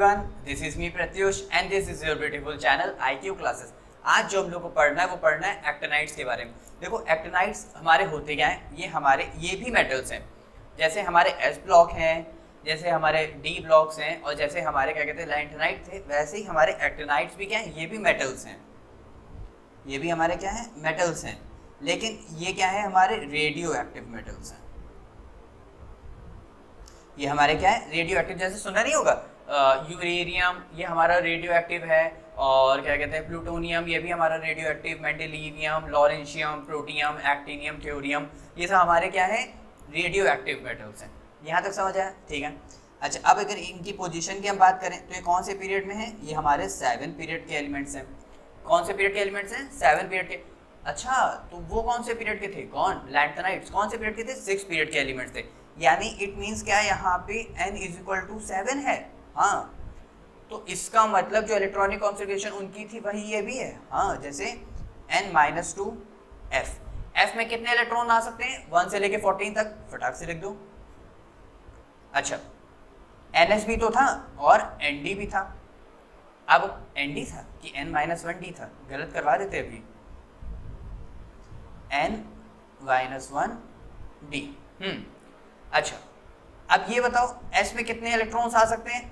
everyone, this is me Pratyush and this is your beautiful channel IQ classes। आज जो हम लोग को पढ़ना है वो पढ़ना है एक्टिनाइड्स के बारे में। देखो एक्टिनाइड्स हमारे होते क्या हैं, ये भी मेटल्स हैं। जैसे हमारे S ब्लॉक हैं, जैसे हमारे D ब्लॉक्स हैं और जैसे हमारे क्या कहते हैं लैंथेनाइड थे, वैसे ही हमारे एक्टिनाइड्स भी क्या हैं, ये भी मेटल्स हैं। ये भी हमारे क्या हैं, मेटल्स हैं, लेकिन ये क्या है, हमारे रेडियो एक्टिव मेटल्स हैं। ये हमारे क्या है, रेडियो एक्टिव। जैसे सुना नहीं होगा यूरेनियम, ये हमारा रेडियो एक्टिव है, और क्या कहते हैं प्लूटोनियम, ये भी हमारा radioactive, mendelevium, lawrencium, protium, actinium, thorium, ये सब हमारे क्या है, रेडियो एक्टिव मेटल्स हैं। यहाँ तक समझ आया? ठीक है। अच्छा, अब अगर इनकी पोजीशन की हम बात करें तो ये कौन से पीरियड में है, ये हमारे 7 पीरियड के एलिमेंट्स हैं। कौन से पीरियड के एलिमेंट्स हैं? 7 पीरियड के। अच्छा, तो वो कौन से पीरियड के थे? कौन? लैंथेनाइड्स कौन से पीरियड के थे? 6 पीरियड के एलिमेंट्स थे। यानी इट मीन्स क्या, यहाँ पे n = 7 है। हाँ, तो इसका मतलब जो इलेक्ट्रॉनिक कॉन्फ़िगरेशन उनकी थी वही ये भी है। हाँ, जैसे n-2 f में कितने इलेक्ट्रॉन आ सकते हैं? 1 से लेके 14 तक, फटाक से लिख दो। अच्छा, ns भी तो था और nd भी था। अब nd था कि n-1d था? गलत करवा देते अभी, n-1d। अच्छा, अब ये बताओ s में कितने इलेक्ट्रॉन्स आ सकते हैं?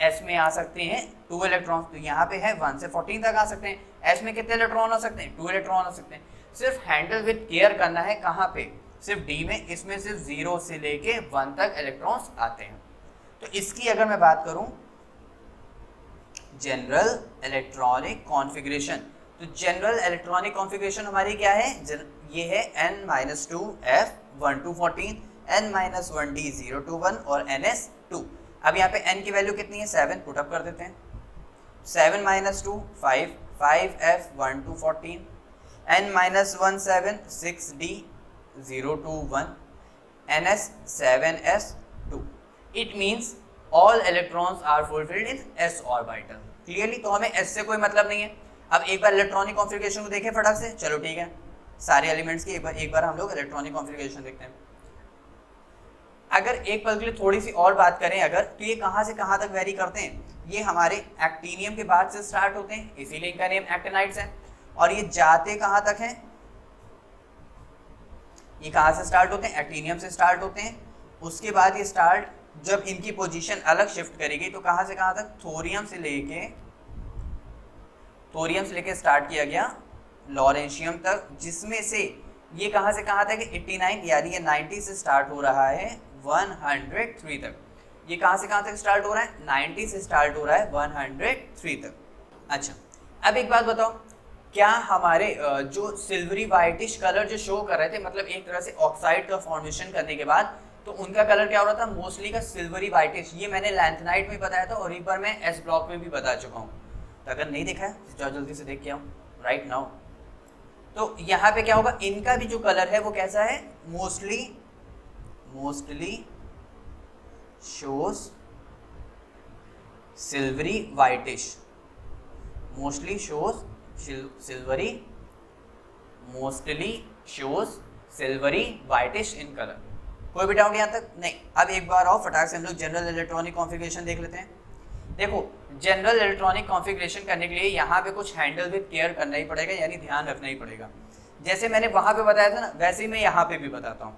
s में आ सकते हैं 2 इलेक्ट्रॉन्स। तो यहाँ पे है 1 से 14 तक आ सकते हैं। s में कितने इलेक्ट्रॉन आ सकते हैं? 2 इलेक्ट्रॉन आ सकते हैं। सिर्फ हैंडल विद केयर करना है, कहाँ पे? सिर्फ d में। इसमें सिर्फ 0 से लेके 1 तक इलेक्ट्रॉन्स आते हैं। तो इसकी अगर मैं बात करूं जनरल इलेक्ट्रॉनिक कॉन्फ़िगरेशन, तो जनरल इलेक्ट्रॉनिक कॉन्फ़िगरेशन हमारी क्या है? ये है n-2 f 1 to 14, n-1d 0 to 1 और ns 2। अब यहाँ पे n की वैल्यू कितनी है? 7 पुट अप कर देते हैं। 7 - 2 5, 5f 1 to 14, n-1 7, 6d 0 to 1, ns 7s 2। It means all electrons are fulfilled in s orbital। Clearly, तो हमें s से कोई मतलब नहीं है। अब एक बार इलेक्ट्रॉनिक कॉन्फ़िगरेशन को देखें फटाक से। चलो ठीक है, सारे एलिमेंट्स की एक बार हम लोग इलेक्ट्रॉनिक कॉन्फ़िगरेशन देखते हैं। अगर एक पल के लिए थोड़ी सी और बात करें अगर, तो ये कहाँ से कहाँ तक वेरी करते हैं? ये हमारे एक्टिनियम के बाद से स्टार्ट होते हैं, इसीलिए इनका नेम एक्टिनाइड्स है। और ये जाते कहाँ तक हैं? ये कहाँ से स्टार्ट होते हैं? एक्टिनियम से स्टार्ट होते हैं। उसके बाद ये स्टार्ट, जब इनकी पोजीशन अलग शिफ्ट करेगी तो कहाँ से कहाँ तक? थोरियम से लेके स्टार्ट किया गया लॉरेंशियम तक, जिसमें से ये कहाँ से कहाँ तक है? 89, यानी ये 90 से स्टार्ट हो रहा है 103 तक। ये कहाँ से कहाँ तक स्टार्ट हो रहा है? 90 से स्टार्ट हो रहा है 103 तक। अच्छा, अब एक बात बताओ, क्या हमारे जो सिल्वरी वाइटिश कलर जो शो कर रहे थे, मतलब एक तरह से ऑक्साइड का फॉर्मेशन करने के बाद, तो उनका कलर क्या हो रहा था? मोस्टली का सिल्वरी वाइटिश। ये मैंने लैंथेनाइड में बताया था और एक बार मैं एस ब्लॉक में भी बता चुका हूँ। तो अगर नहीं देखा है तो जल्दी से देख के आओ राइट नाउ। तो यहाँ पे क्या होगा, इनका भी जो कलर है वो कैसा है? Mostly shows silvery whitish. Mostly shows silvery whitish in colour. कोई भी डाउट यहाँ तक? नहीं। अब एक बार और फटाक से हम लोग जनरल इलेक्ट्रॉनिक कॉन्फ़िगरेशन देख लेते हैं। देखो, जनरल इलेक्ट्रॉनिक कॉन्फ़िगरेशन करने के लिए यहाँ पे कुछ हैंडल विद केयर करना ही पड़ेगा, यानी ध्यान रखना ही पड़ेगा। जैसे मैंने वहाँ पे बताया था ना, वैसे ही मैं यहाँ पे भी बताता हूँ।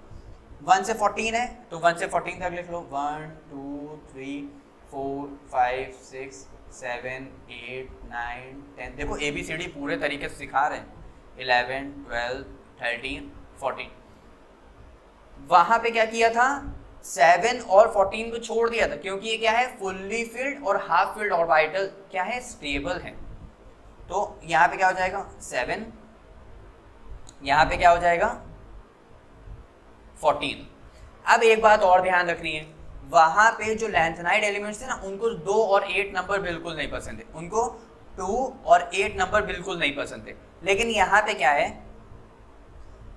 1 से 14 है तो 1 से 14 तक लिख लो। 1 2 3 4 5 6 7 8 9 10। देखो ABCD पूरे तरीके से सिखा रहे हैं। 11 12 13 14। वहाँ पे क्या किया था? 7 और 14 को छोड़ दिया था, क्योंकि ये क्या है? फुल्ली फिल्ड और हाफ फिल्ड ऑर्बिटल क्या है? स्टेबल है। तो यहाँ पे क्या हो जाएगा? 7, यहाँ पे क्या हो जाएगा? 14। अब एक बात और ध्यान रखनी है, वहां पे जो लैंथेनाइड एलिमेंट्स थे ना, उनको 2 और 8 नंबर बिल्कुल नहीं पसंद है। उनको 2 और 8 नंबर बिल्कुल नहीं पसंद है। लेकिन यहाँ पे क्या है?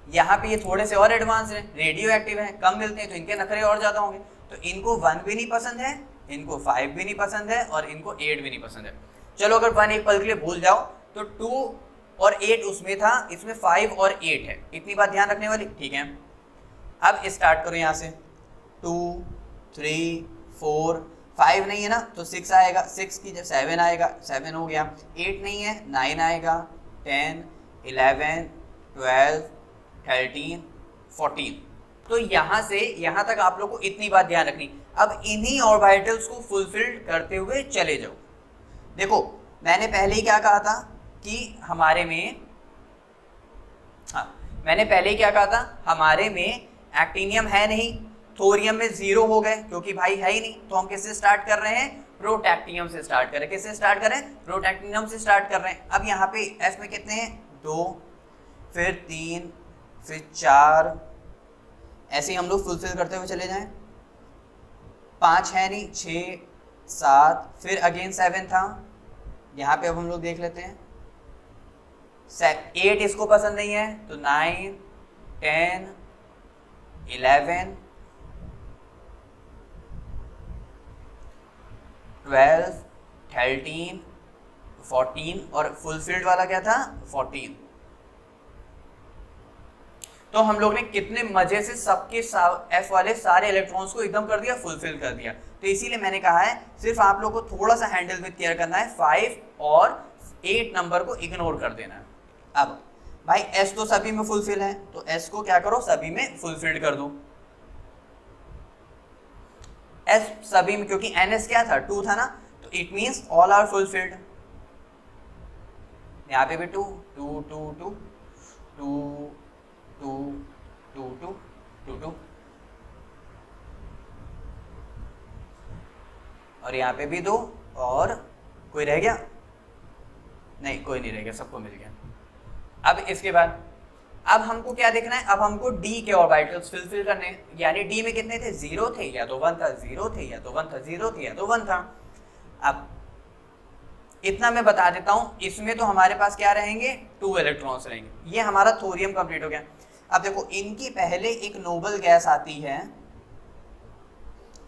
यहाँ पे ये थोड़े से और एडवांस हैं, रेडियो एक्टिव हैं, कम मिलते हैं, तो इनके नखरे और ज़्यादा होंगे। तो इनको 1 भी नहीं पसंद है, इनको 5 भी नहीं पसंद है और इनको 8 भी नहीं पसंद है। चलो अगर 1 एक पल के लिए भूल जाओ तो 2 और 8 उसमें था, इसमें 5 और 8 है। इतनी बात ध्यान रखने वाली, ठीक है। अब स्टार्ट करो यहाँ से 2 3 4 5 नहीं है ना तो 6 आएगा, 6 की जब 7 आएगा, 7 हो गया। 8 नहीं है, 9 आएगा, 10, 11, 12, 13, 14। तो यहाँ से यहाँ तक आप लोग को इतनी बात ध्यान रखनी। अब इन्हीं ऑर्बिटल्स को फुलफिल करते हुए चले जाओ। देखो मैंने पहले ही क्या कहा था कि हमारे में, हाँ मैंने पहले ही क्या कहा था, हमारे में एक्टिनियम है नहीं, थोरियम में 0 हो गए क्योंकि भाई है ही नहीं। तो हम किससे स्टार्ट कर रहे हैं, प्रोटैक्टिनियम से स्टार्ट कर रहे हैं। किससे स्टार्ट कर रहे हैं, प्रोटैक्टिनियम से स्टार्ट कर रहे हैं। अब यहाँ पे एफ में कितने हैं, 2, फिर 3, फिर 4, ऐसे ही हम लोग फुलफिल करते हुए चले जाएं। 5 है नहीं, 6, 7, फिर अगेन 7 था, यहाँ पे अब हम लोग देख लेते हैं। 8 इसको पसंद नहीं है तो 9, 10, 11, 12, 13, 14 और फुलफिल्ड वाला क्या था, 14। तो हम लोग ने कितने मजे से सबके एफ वाले सारे इलेक्ट्रॉन्स को एकदम कर दिया, फुलफिल कर दिया। तो इसीलिए मैंने कहा है सिर्फ आप लोग को थोड़ा सा हैंडल विद केयर करना है, 5 और 8 नंबर को इग्नोर कर देना है। अब भाई एस तो सभी में फुलफिल है तो एस को क्या करो, सभी में फुलफिल्ड कर दो। एस सभी में, क्योंकि एन एस क्या था, 2 था ना, तो it means all are fulfilled. यहाँ पे भी 2, 2, 2, 2, 2, 2, 2, 2, 2, 2 और यहाँ पे भी 2 और कोई रह गया, नहीं कोई नहीं रह गया, सबको मिल गया। अब इसके बाद अब हमको क्या देखना है, अब हमको डी के ऑर्बिटल्स फुलफिल करने हैं। यानी डी में कितने थे, 0 थे या तो 1 था, 0 थे या तो 1 था, 0 थे या तो 1 था। अब इतना मैं बता देता हूं, इसमें तो हमारे पास क्या रहेंगे, 2 इलेक्ट्रॉन्स रहेंगे। ये हमारा थोरियम कंप्लीट हो गया। अब देखो इनकी पहले एक नोबल गैस आती है,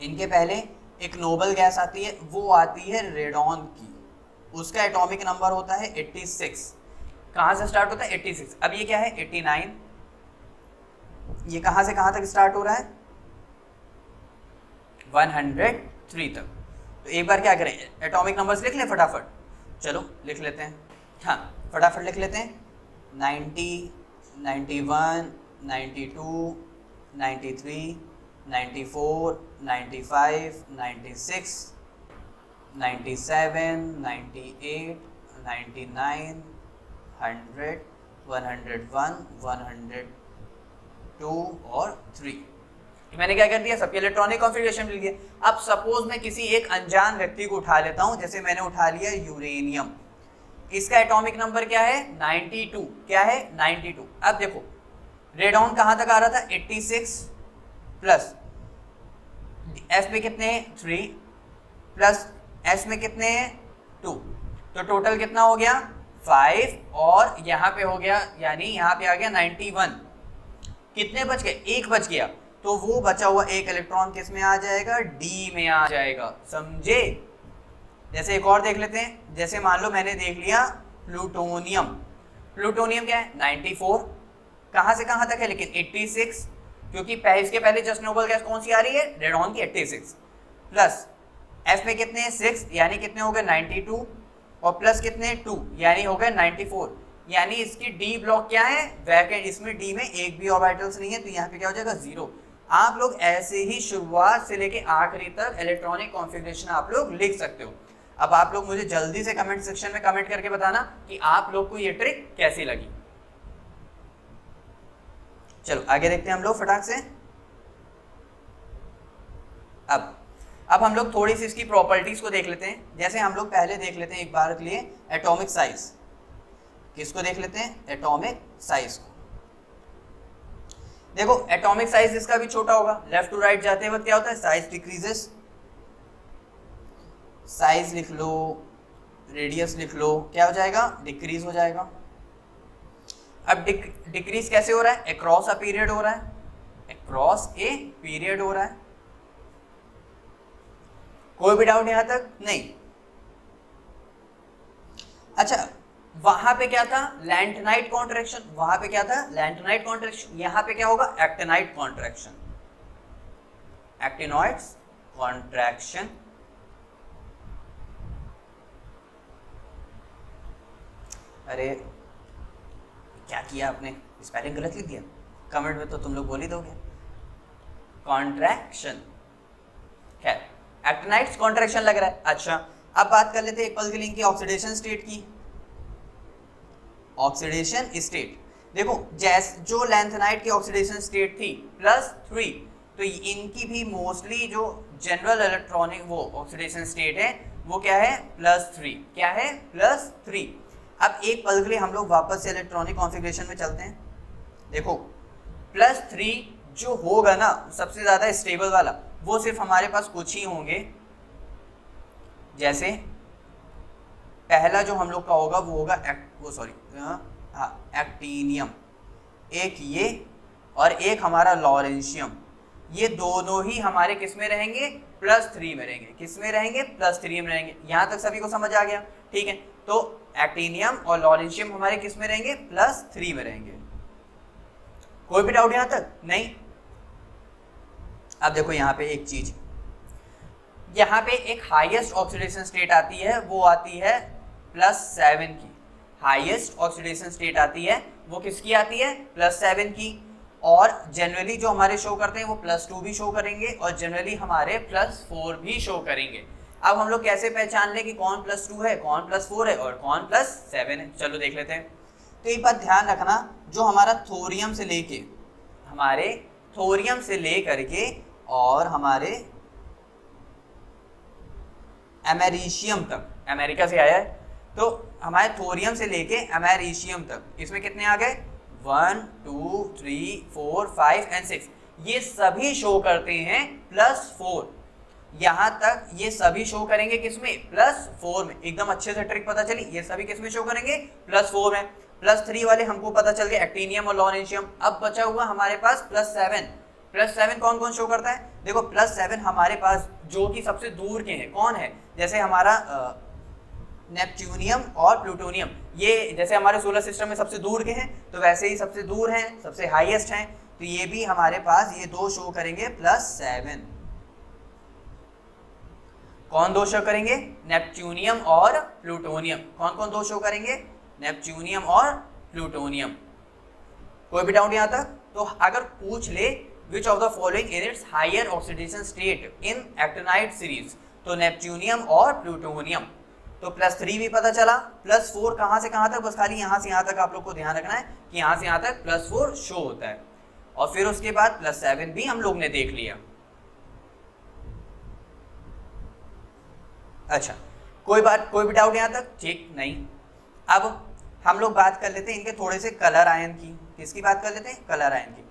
इनके पहले एक नोबल गैस आती है, वो आती है रेडॉन की। उसका एटॉमिक नंबर होता है 86। कहां से स्टार्ट होता है, 86। अब ये क्या है, 89। ये कहां से कहां तक स्टार्ट हो रहा है, 103 तक। तो एक बार क्या करें, एटॉमिक नंबर्स लिख लें फटाफट, चलो लिख लेते हैं। हाँ फटाफट लिख लेते हैं, 90, 91, 92, 93, 94, 95, 96, 97, 98, 99, 100, 101, 102 और 3। मैंने क्या कर दिया, सबके इलेक्ट्रॉनिक कॉन्फ़िगरेशन मिल गया। अब सपोज मैं किसी एक अनजान व्यक्ति को उठा लेता हूं, जैसे मैंने उठा लिया यूरेनियम। इसका एटॉमिक नंबर क्या है, 92। क्या है, 92। अब देखो रेडॉन कहां तक आ रहा था, 86 प्लस एफ में कितने हैं, 3 प्लस एस में कितने हैं, 2। तो टोटल कितना हो गया, 5 और यहाँ पे हो गया, यानी यहाँ पे आ गया 91। कितने बच गए, 1 बच गया। तो वो बचा हुआ एक इलेक्ट्रॉन किस में आ जाएगा, डी में आ जाएगा। समझे। जैसे एक और देख लेते हैं, जैसे मान लो मैंने देख लिया प्लूटोनियम। प्लूटोनियम क्या है, 94। कहां से कहां तक है लेकिन, 86, क्योंकि इसके पहले जस्ट नोबल गैस कौन सी आ रही है, रेडॉन की 86 प्लस एफ में कितने हैं, 6, यानी कितने हो गए 92 और प्लस कितने 2, यानी हो गए 94। यानी इसकी डी ब्लॉक क्या है, वैकेंट। इसमें डी में एक भी ऑर्बिटल्स नहीं है, तो यहाँ पे क्या हो जाएगा, 0। आप लोग ऐसे ही शुरुआत से लेके आखिरी तक इलेक्ट्रॉनिक कॉन्फ़िगरेशन आप लोग लिख सकते हो। अब आप लोग मुझे जल्दी से कमेंट सेक्शन में कमेंट करके बताना कि आप लोग को ये ट्रिक कैसी लगी। चलो आगे देखते हैं हम लोग फटाक से। अब हम लोग थोड़ी सी इसकी प्रॉपर्टीज को देख लेते हैं। जैसे हम लोग पहले देख लेते हैं एक बार के लिए एटॉमिक साइज। किसको देख लेते हैं, एटॉमिक साइज को। देखो एटॉमिक साइज इसका भी छोटा होगा। लेफ्ट टू राइट जाते वक्त क्या होता है, साइज डिक्रीजेस। साइज लिख लो, रेडियस लिख लो, क्या हो जाएगा, डिक्रीज हो जाएगा। अब डिक्रीज कैसे हो रहा है, अक्रॉस अ पीरियड हो रहा है, अक्रॉस ए पीरियड हो रहा है। कोई भी डाउट यहां तक नहीं। अच्छा वहां पे क्या था, लैंटनाइट कॉन्ट्रैक्शन। वहां पे क्या था, लैंटनाइट कॉन्ट्रैक्शन। यहां पे क्या होगा, एक्टिनाइट कॉन्ट्रैक्शन, एक्टिनॉइड्स कॉन्ट्रैक्शन। अरे क्या किया आपने, स्पेलिंग गलत लिख दिया, कमेंट में तो तुम लोग बोल ही दोगे। कॉन्ट्रैक्शन, खैर एक्टिनाइड्स कॉन्ट्रैक्शन लग रहा है। अच्छा अब बात कर लेते हैं एक पल के लिए इनकी ऑक्सीडेशन स्टेट की। ऑक्सीडेशन स्टेट देखो, जैसे जो लैंथेनाइड की ऑक्सीडेशन स्टेट थी +3, तो इनकी भी मोस्टली जो जनरल इलेक्ट्रॉनिक वो ऑक्सीडेशन स्टेट है वो क्या है, +3। क्या है, +3। अब एक पल के लिए हम लोग वापस से इलेक्ट्रॉनिक कॉन्फ़िगरेशन में चलते हैं। देखो +3 जो होगा ना सबसे ज़्यादा स्टेबल वाला, वो सिर्फ हमारे पास कुछ ही होंगे। जैसे पहला जो हम लोग का होगा वो होगा एक्टीनियम, एक ये और एक हमारा लॉरेंशियम। ये दोनों ही हमारे किस में रहेंगे, +3 में रहेंगे। किस में रहेंगे, +3 में रहेंगे। यहाँ तक सभी को समझ आ गया, ठीक है। तो एक्टीनियम और लॉरेंशियम हमारे किस में रहेंगे, +3 में रहेंगे। कोई भी डाउट यहाँ तक नहीं। अब देखो यहाँ पे एक चीज, यहाँ पे एक हाईएस्ट ऑक्सीडेशन स्टेट आती है, वो आती है +7 की। हाईएस्ट ऑक्सीडेशन स्टेट आती है वो किसकी आती है, +7 की। और जनरली जो हमारे शो करते हैं वो +2 भी शो करेंगे और जनरली हमारे +4 भी शो करेंगे। अब हम लोग कैसे पहचान लें कि कौन +2 है, कौन +4 है और कौन +7 है, चलो देख लेते हैं। तो एक बात ध्यान रखना, जो हमारा थोरियम से लेके, हमारे थोरियम से ले करके और हमारे अमेरिशियम तक, अमेरिका से आया है, तो हमारे थोरियम से लेके अमेरिशियम तक, इसमें कितने आ गए, 1 2 3 4 5 एंड 6, ये सभी शो करते हैं +4। यहाँ तक ये सभी शो करेंगे किसमें, +4 में। एकदम अच्छे से ट्रिक पता चली, ये सभी किसमें शो करेंगे, +4 में। +3 वाले हमको पता चल गए, एक्टीनियम और लॉरेंशियम। अब बचा हुआ हमारे पास +7। +7 कौन कौन शो करता है, देखो +7 हमारे पास जो कि सबसे दूर के हैं, कौन है, जैसे हमारा नेपच्यूनियम और प्लूटोनियम, ये जैसे हमारे सोलर सिस्टम में सबसे दूर के हैं, तो वैसे ही सबसे दूर हैं, सबसे हाईएस्ट हैं, तो ये भी हमारे पास ये दो शो करेंगे +7। कौन दो शो करेंगे, नेपच्यूनियम और प्लूटोनियम। कौन कौन दो शो करेंगे, नेपच्यूनियम और प्लूटोनियम। कोई भी डाउट यहाँ तक? तो अगर पूछ ले which of the following in its higher oxidation state in actinide series, तो नेपच्यूनियम और प्लूटोनियम। तो +3 भी पता चला, +4 कहाँ से कहाँ तक, बस खाली यहाँ से यहाँ तक आप लोग को ध्यान रखना है कि यहाँ से यहाँ तक +4 शो होता है। और फिर उसके बाद +7 भी हम लोग ने देख लिया। अच्छा कोई भी डाउट यहाँ तक, ठीक नहीं। अब हम लोग बात कर लेते हैं इनके थोड़े से कलर आयन की। किसकी बात कर लेते हैं, कलर आयन की।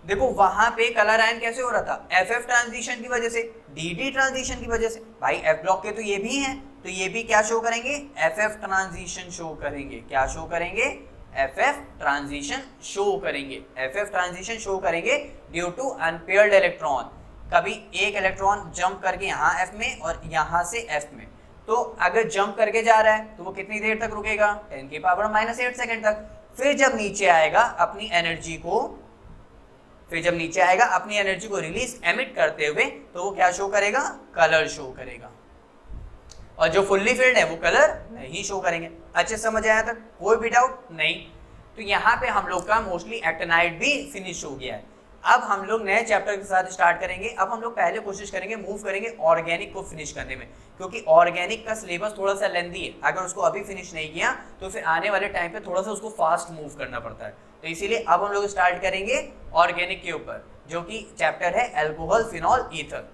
देखो वहां पे कलर आयन कैसे हो रहा था, FF ट्रांजिशन की वजह से, DD ट्रांजिशन की वजह से। भाई F ब्लॉक के तो ये भी हैं, तो ये भी क्या शो करेंगे, FF ट्रांजिशन शो करेंगे। क्या शो करेंगे, FF ट्रांजिशन शो करेंगे। FF ट्रांजिशन शो करेंगे ड्यू टू अनपेयर्ड इलेक्ट्रॉन। कभी एक इलेक्ट्रॉन जंप करके यहाँ F में और यहाँ से F में, तो अगर जंप करके जा रहा है तो वो कितनी देर तक रुकेगा, 10⁻⁻8 सेकेंड तक। फिर जब नीचे आएगा अपनी एनर्जी को रिलीज एमिट करते हुए, तो वो क्या शो करेगा, कलर शो करेगा। और जो फुल्ली फिल्ड है वो कलर नहीं शो करेंगे। अच्छे समझ आया तक, कोई भी डाउट नहीं। तो यहाँ पे हम लोग का मोस्टली एक्टिनाइड भी फिनिश हो गया है। अब हम लोग नए चैप्टर के साथ स्टार्ट करेंगे। अब हम लोग पहले कोशिश करेंगे, मूव करेंगे ऑर्गेनिक को फिनिश करने में, क्योंकि ऑर्गेनिक का सिलेबस थोड़ा सा लेंथी है। अगर उसको अभी फिनिश नहीं किया तो फिर आने वाले टाइम पे थोड़ा सा उसको फास्ट मूव करना पड़ता है। तो इसीलिए अब हम लोग स्टार्ट करेंगे ऑर्गेनिक के ऊपर, जो कि चैप्टर है अल्कोहल, फिनॉल, ईथर।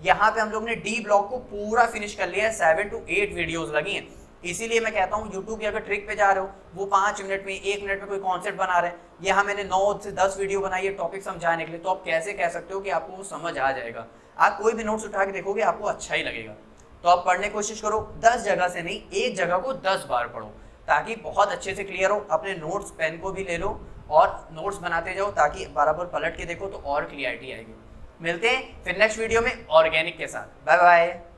यहाँ पे हम लोग ने डी ब्लॉक को पूरा फिनिश कर लिया है, 7 to 8 वीडियोज लगी हैं। इसीलिए मैं कहता हूँ यूट्यूब की अगर ट्रिक पे जा रहे हो, वो 5 मिनट में 1 मिनट में कोई कॉन्सेप्ट बना रहे हैं, यहाँ मैंने 9 से 10 वीडियो बनाई है टॉपिक समझाने के लिए, तो आप कैसे कह सकते हो कि आपको वो समझ आ जाएगा। आप कोई भी नोट्स उठा के देखोगे आपको अच्छा ही लगेगा। तो आप पढ़ने की कोशिश करो, 10 जगह से नहीं, एक जगह को 10 बार पढ़ो, ताकि बहुत अच्छे से क्लियर हो। अपने नोट्स पेन को भी ले लो और नोट्स बनाते जाओ, ताकि बराबर पलट के देखो तो और क्लियरिटी आएगी। मिलते हैं फिर नेक्स्ट वीडियो में ऑर्गेनिक के साथ। Bye bye.